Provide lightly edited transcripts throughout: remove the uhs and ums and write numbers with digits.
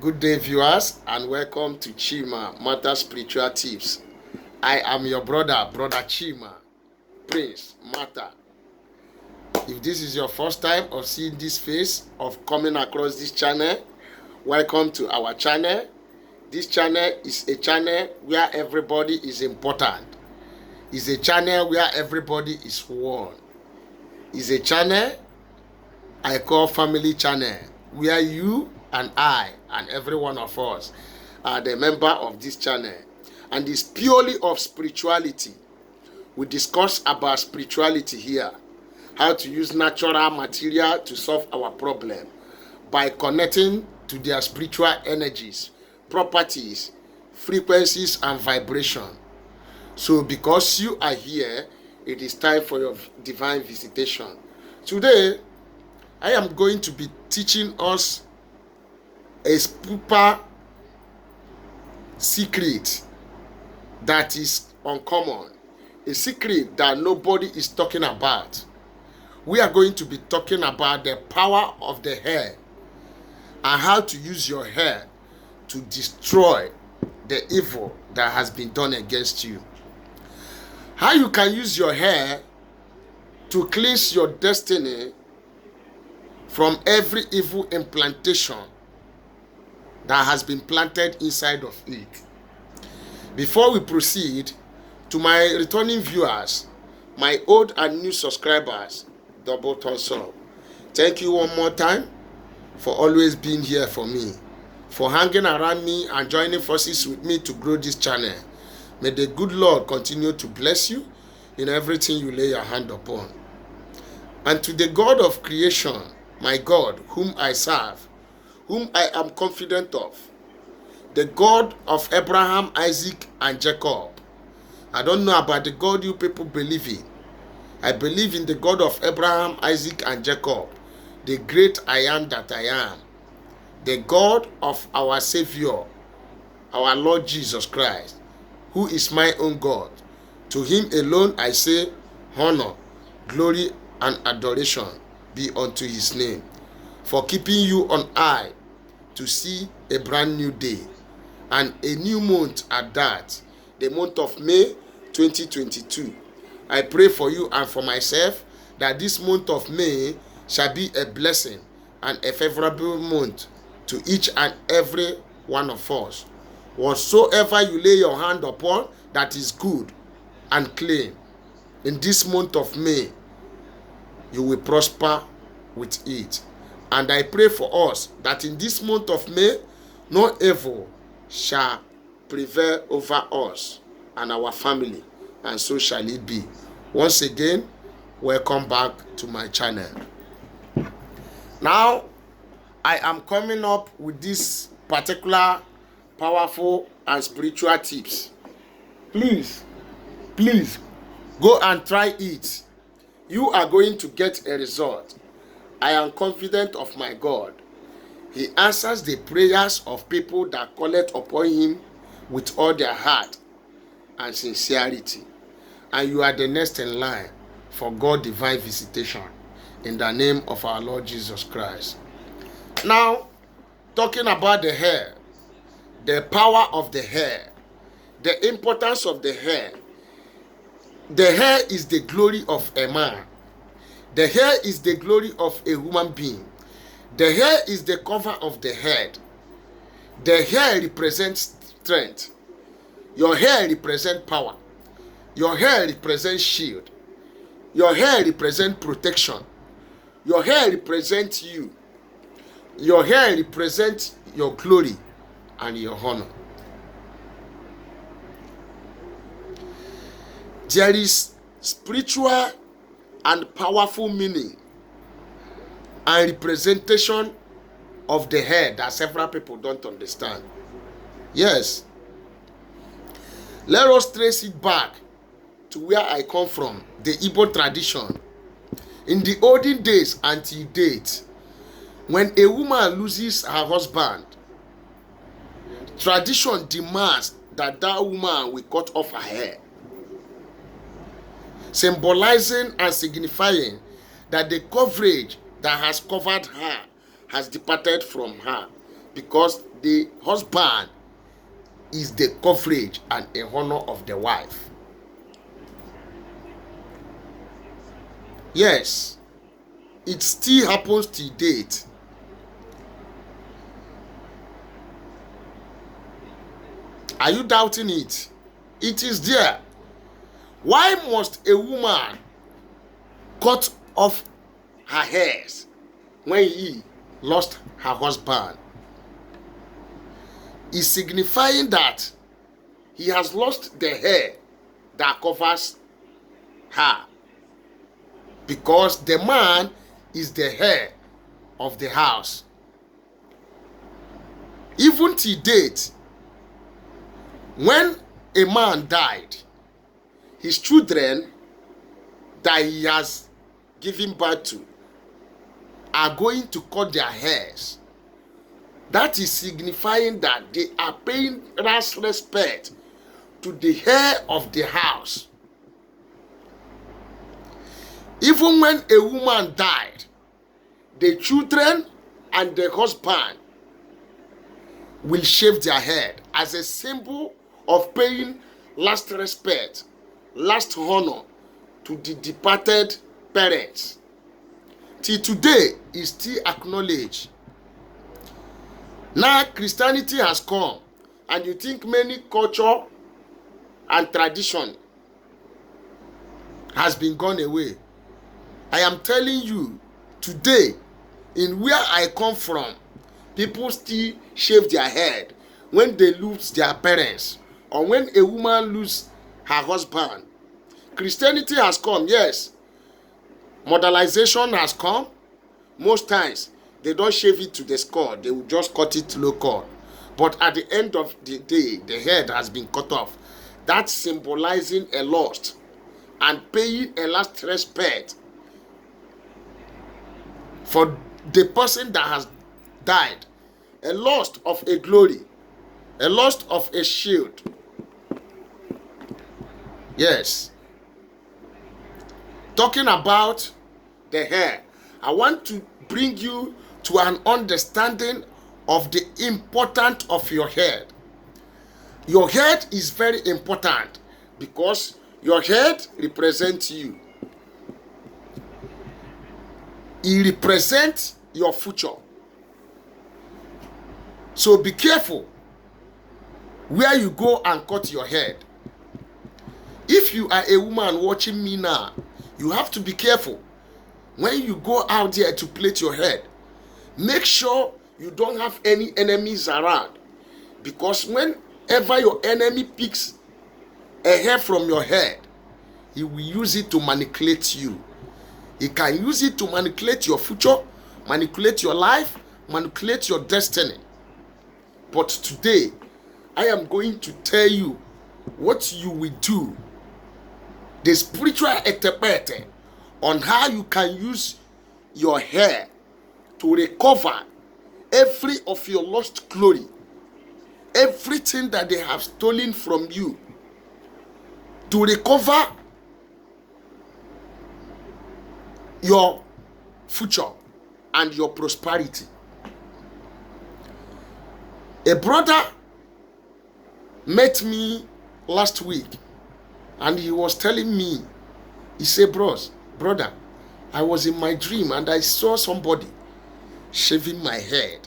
Good day, viewers, and welcome to Chima Matter Spiritual Tips. I am your brother Chima, Prince Matter. If this is your first time of seeing this face, of coming across this channel, welcome to our channel. This channel is a channel where everybody is important. It's a channel where everybody is one. It's a channel I call family channel, where you and I and every one of us are the member of this channel, and it's purely of spirituality. We discuss about spirituality here, how to use natural material to solve our problem by connecting to their spiritual energies, properties, frequencies, and vibration. So because you are here, it is time for your divine visitation. Today, I am going to be teaching us a super secret that is uncommon, a secret that nobody is talking about. We are going to be talking about the power of the hair and how to use your hair to destroy the evil that has been done against you. How you can use your hair to cleanse your destiny from every evil implantation that has been planted inside of it. Before we proceed, to my returning viewers, my old and new subscribers, double thumbs up. Thank you one more time for always being here for me, for hanging around me and joining forces with me to grow this channel. May the good Lord continue to bless you in everything you lay your hand upon. And to the God of creation, my God, whom I serve, whom I am confident of, the God of Abraham, Isaac, and Jacob. I don't know about the God you people believe in. I believe in the God of Abraham, Isaac, and Jacob, the great I am that I am, the God of our Savior, our Lord Jesus Christ, who is my own God. To him alone I say, honor, glory, and adoration be unto his name, for keeping you on high to see a brand new day and a new month at that, the month of May 2022. I pray for you and for myself that this month of May shall be a blessing and a favorable month to each and every one of us. Whatsoever you lay your hand upon that is good and clean, in this month of May, you will prosper with it. And I pray for us that in this month of May, no evil shall prevail over us and our family, and so shall it be. Once again, welcome back to my channel. Now, I am coming up with this particular powerful and spiritual tips. Please, go and try it. You are going to get a result. I am confident of my God. He answers the prayers of people that call it upon him with all their heart and sincerity. And you are the next in line for God's divine visitation in the name of our Lord Jesus Christ. Now, talking about the hair, the power of the hair, the importance of the hair. The hair is the glory of a man. The hair is the glory of a human being. The hair is the cover of the head. The hair represents strength. Your hair represents power. Your hair represents shield. Your hair represents protection. Your hair represents you. Your hair represents your glory and your honor. There is spiritual and powerful meaning and representation of the hair that several people don't understand. Yes. Let us trace it back to where I come from, the Igbo tradition. In the olden days until date, when a woman loses her husband, tradition demands that that woman will cut off her hair, symbolizing and signifying that the coverage that has covered her has departed from her. because the husband is the coverage and a honor of the wife. Yes, it still happens to date. Are you doubting it? It is there. Why must a woman cut off her hairs when he lost her husband? Is signifying that he has lost the hair that covers her, because the man is the head of the house. Even to date, when a man died, his children that he has given birth to are going to cut their hairs. That is signifying that they are paying respect to the head of the house. Even when a woman died, the children and the husband will shave their head as a symbol of paying last respect, last honor to the departed parents. Till today is still acknowledged. Now Christianity has come, and you think many culture and tradition has been gone away. I am telling you, today, in where I come from, people still shave their head when they lose their parents, or when a woman loses her husband. Christianity has come, yes. Modernization has come. Most times, they don't shave it to the skull. They will just cut it local. But at the end of the day, the head has been cut off. That's symbolizing a loss and paying a last respect for the person that has died. A loss of a glory. A loss of a shield. Yes. Talking about the hair, I want to bring you to an understanding of the importance of your head. Your head is very important because your head represents you. It represents your future. So be careful where you go and cut your head. If you are a woman watching me now, you have to be careful. When you go out there to plait your head, make sure you don't have any enemies around. Because whenever your enemy picks a hair from your head, he will use it to manipulate you. He can use it to manipulate your future, manipulate your life, manipulate your destiny. But today, I am going to tell you what you will do. The spiritual etepete on how you can use your hair to recover every of your lost glory, everything that they have stolen from you, to recover your future and your prosperity. A brother met me last week and he was telling me, he said, brother, I was in my dream and I saw somebody shaving my head.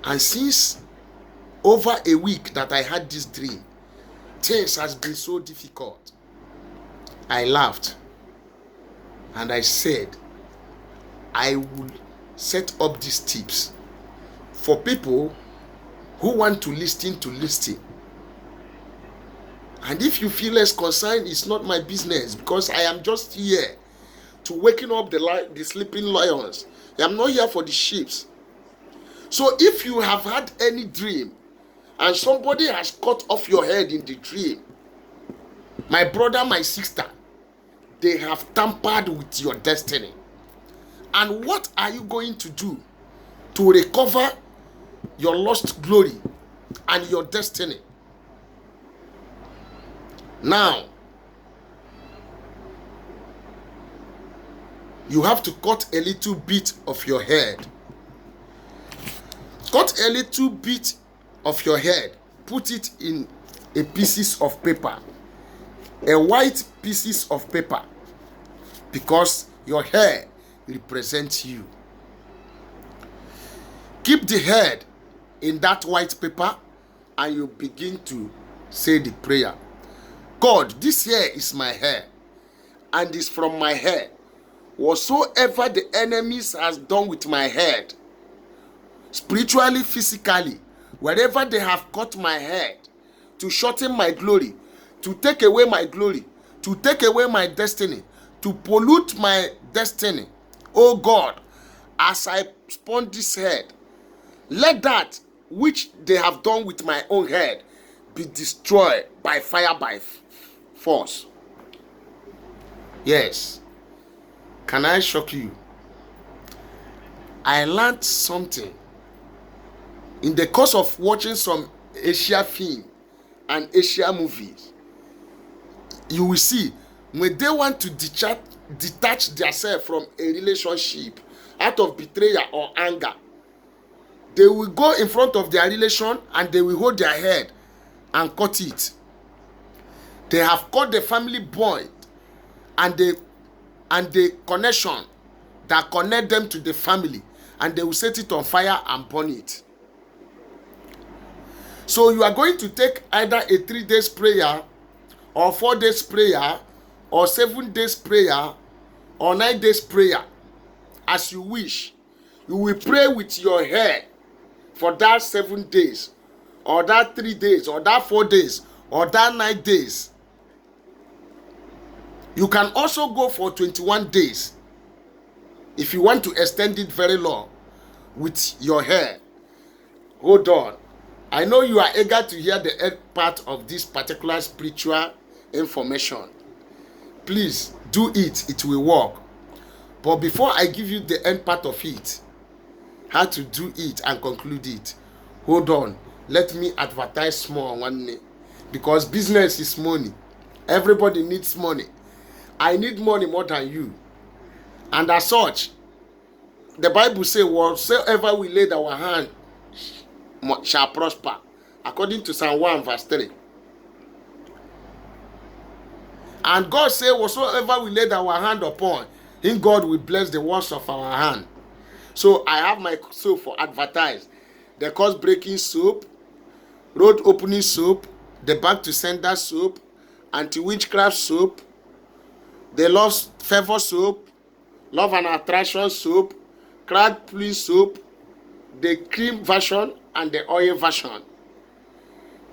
And since over a week that I had this dream, things has been so difficult. I laughed and I said, I will set up these tips for people who want to listen. And if you feel less concerned, it's not my business, because I am just here to waking up the sleeping lions. I am not here for the sheep. So if you have had any dream and somebody has cut off your head in the dream, my brother, my sister, they have tampered with your destiny. And what are you going to do to recover your lost glory and your destiny? Now, You have to cut a little bit of your head. Cut a little bit of your head. Put it in a pieces of paper. A white pieces of paper. Because your hair represents you. Keep the head in that white paper and you begin to say the prayer. God, this hair is my hair and is from my hair. Whatsoever the enemies has done with my head, spiritually, physically, wherever they have cut my head to shorten my glory, to take away my glory, to take away my destiny, to pollute my destiny, oh God, as I spawn this head, let that which they have done with my own head be destroyed by fire, by force. Yes. Can I shock you? I learned something in the course of watching some Asia film and Asia movies. You will see when they want to detach themselves from a relationship out of betrayal or anger, they will go in front of their relation and they will hold their head and cut it. They have cut the family bond and the connection that connect them to the family, and they will set it on fire and burn it. So you are going to take either a 3 days prayer or 4 days prayer or 7 days prayer or 9 days prayer as you wish. You will pray with your hair for that 7 days or that 3 days or that 4 days or that 9 days. You can also go for 21 days if you want to extend it very long with your hair. Hold on. I know you are eager to hear the end part of this particular spiritual information. Please do it. It will work. But before I give you the end part of it, how to do it and conclude it, hold on. Let me advertise small one day. Because business is money. Everybody needs money. I need money more than you. And as such, the Bible says, whatsoever we lay our hand shall prosper. According to Psalm 1 verse 3. And God said, whatsoever we lay our hand upon, in God will bless the works of our hand. So I have my soap for advertise. The curse breaking soap, road opening soap, the back to sender soap, anti-witchcraft soap, the love favor soap, love and attraction soap, crowd please soap, the cream version and the oil version.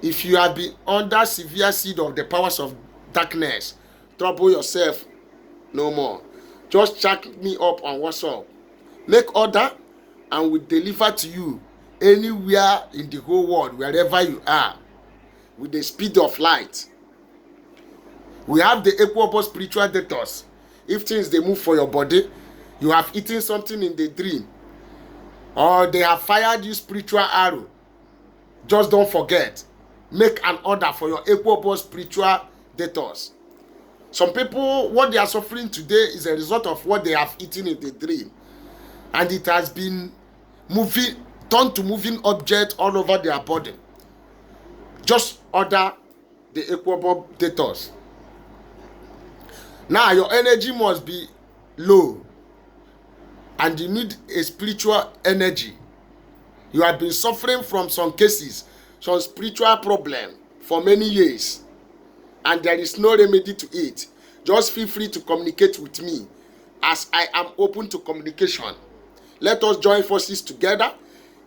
If you have been under severe seed of the powers of darkness, trouble yourself no more. Just check me up on WhatsApp. Make order and we deliver to you anywhere in the whole world, wherever you are, with the speed of light. We have the equable spiritual detox. If things they move for your body, you have eaten something in the dream, or they have fired you spiritual arrow, just don't forget. Make an order for your equable spiritual detox. Some people, what they are suffering today is a result of what they have eaten in the dream. And it has been turned to moving object all over their body. Just order the equable detox. Now your energy must be low. And you need a spiritual energy. You have been suffering from some cases, some spiritual problem for many years. And there is no remedy to it. Just feel free to communicate with me, as I am open to communication. Let us join forces together.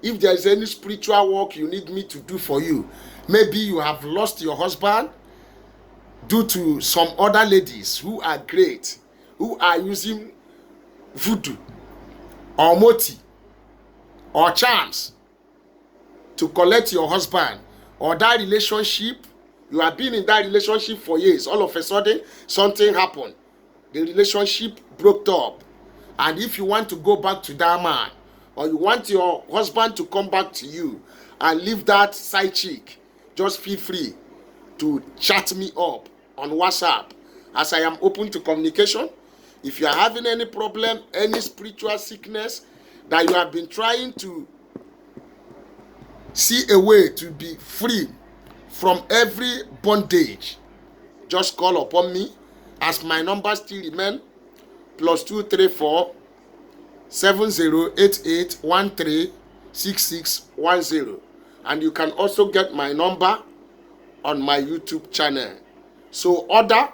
If there is any spiritual work you need me to do for you, maybe you have lost your husband due to some other ladies who are great, who are using voodoo or moti or charms to collect your husband, or that relationship, you have been in that relationship for years, all of a sudden something happened, the relationship broke up, and if you want to go back to that man, or you want your husband to come back to you and leave that side chick, just feel free to chat me up on WhatsApp, as I am open to communication. If you are having any problem, any spiritual sickness that you have been trying to see a way to be free from every bondage, just call upon me, as my number still remain +234 7088136610. And you can also get my number on my YouTube channel. So order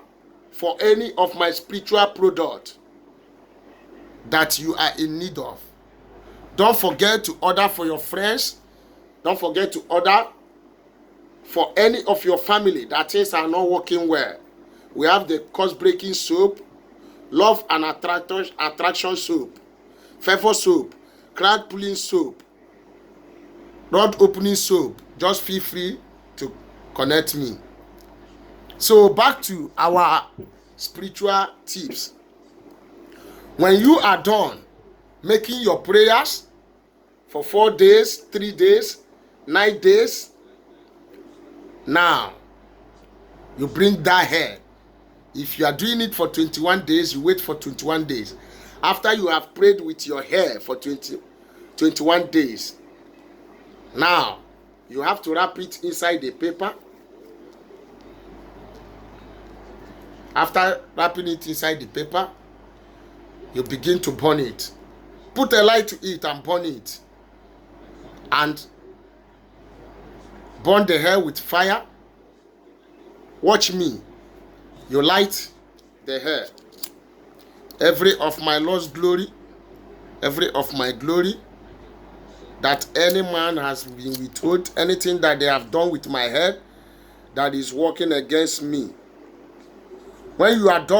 for any of my spiritual products that you are in need of. Don't forget to order for your friends. Don't forget to order for any of your family that things are not working well. We have the curse-breaking soap, love and attraction soap, favor soap, crowd pulling soap, rod opening soap. Just feel free to connect me. So back to our spiritual tips. When you are done making your prayers for 4 days, 3 days, 9 days, now you bring that hair. If you are doing it for 21 days, you wait for 21 days. After you have prayed with your hair for 21 days, now you have to wrap it inside the paper. After wrapping it inside the paper, you begin to burn it. Put a light to it and burn it. And burn the hair with fire. Watch me. You light the hair. Every of my lost glory, every of my glory that any man has been withheld, anything that they have done with my head that is working against me. When you are done